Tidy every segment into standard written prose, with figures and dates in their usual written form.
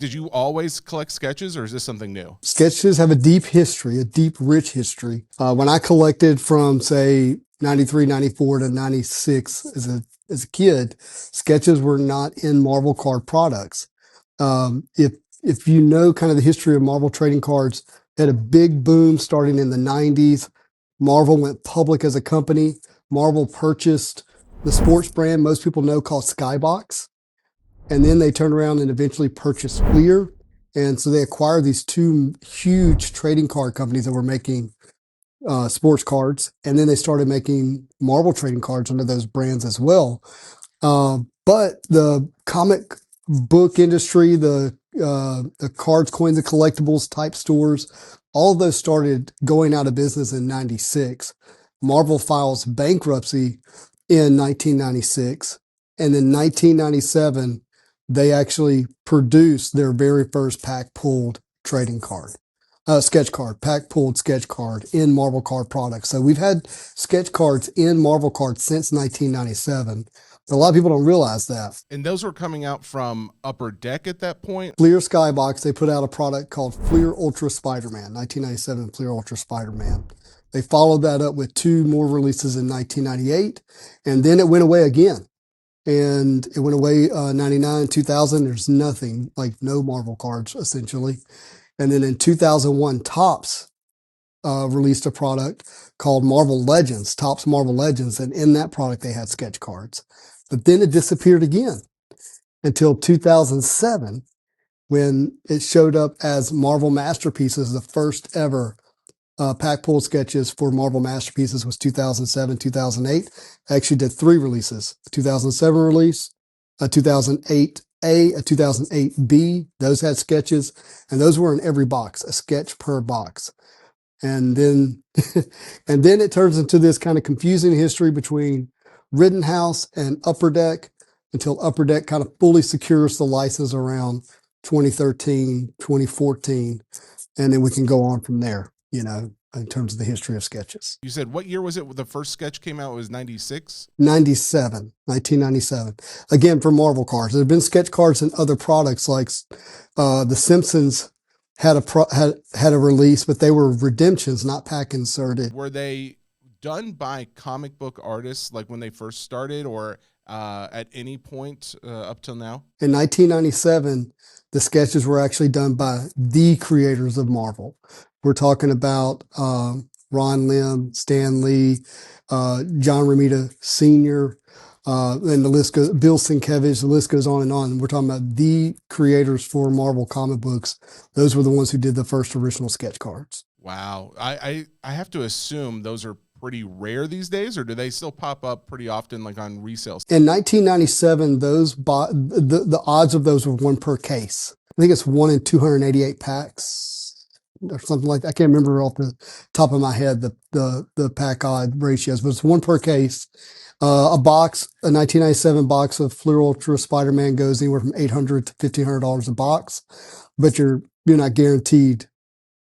Did you always collect sketches, or is this something new? Sketches have a deep history, a deep, rich history. When I collected from, say, 93, 94 to 96 as a kid, sketches were not in Marvel card products. If you know kind of the history of Marvel trading cards, it had a big boom starting in the 90s. Marvel went public as a company. Marvel purchased the sports brand most people know called Skybox. And then they turned around and eventually purchased Fleer. And so they acquired these two huge trading card companies that were making sports cards. And then they started making Marvel trading cards under those brands as well. But the comic book industry, the cards, coins, and collectibles type stores, all of those started going out of business in 96. Marvel files bankruptcy in 1996. And in 1997, they actually produced their very first pack-pulled trading card, sketch card, pack-pulled sketch card in Marvel card products. So we've had sketch cards in Marvel cards since 1997. A lot of people don't realize that. And those were coming out from Upper Deck at that point? Fleer Skybox, they put out a product called Fleer Ultra Spider-Man, 1997 Fleer Ultra Spider-Man. They followed that up with two more releases in 1998, and then it went away again. And it went away 99, 2000. There's nothing, like no Marvel cards, essentially. And then in 2001, Topps released a product called Marvel Legends, Topps Marvel Legends. And in that product, they had sketch cards. But then it disappeared again until 2007, when it showed up as Marvel Masterpieces. The first ever pack pull sketches for Marvel Masterpieces was 2007, 2008. I actually did three releases: a 2007 release, a 2008A, a 2008B. Those had sketches, and those were in every box, a sketch per box. And then, and then it turns into this kind of confusing history between Rittenhouse and Upper Deck until Upper Deck kind of fully secures the license around 2013, 2014. And then we can go on from there, you know, in terms of the history of sketches. You said, what year was it? The first sketch came out? It was 96? 1997. Again, for Marvel cards. There have been sketch cards in other products, like The Simpsons had a release, but they were redemptions, not pack inserted. Were they done by comic book artists, like when they first started, or at any point up till now? In 1997, the sketches were actually done by the creators of Marvel. We're talking about Ron Lim, Stan Lee, John Romita Sr., and the list goes, Bill Sienkiewicz, the list goes on and on. We're talking about the creators for Marvel comic books. Those were the ones who did the first original sketch cards. Wow. I have to assume those are pretty rare these days, or do they still pop up pretty often, like on resale? In 1997, the odds of those were one per case. I think it's 1 in 288 packs or something like that. I can't remember off the top of my head the pack odd ratios, but it's 1 per case. A 1997 box of Fleer Ultra Spider-Man goes anywhere from $800 to $1,500 a box, but you're not guaranteed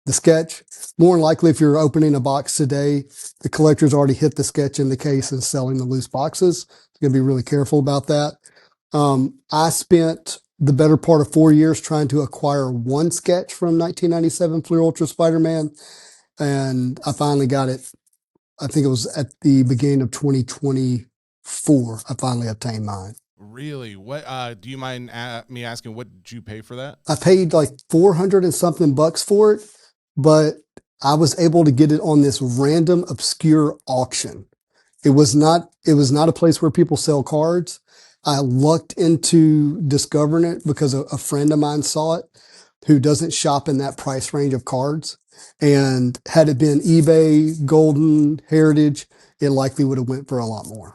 the sketch. More than likely, if you're opening a box today, the collector's already hit the sketch in the case and selling the loose boxes. You're going to be really careful about that. I spent the better part of 4 years trying to acquire one sketch from 1997 Fleer Ultra Spider-Man, and I finally got it. I think it was at the beginning of 2024. I finally obtained mine. Really? What? Do you mind me asking, what did you pay for that? I paid like 400 and something bucks for it, but I was able to get it on this random obscure auction. It was not a place where people sell cards. I lucked into discovering it because a friend of mine saw it who doesn't shop in that price range of cards. And had it been eBay, Golden, Heritage, it likely would have went for a lot more.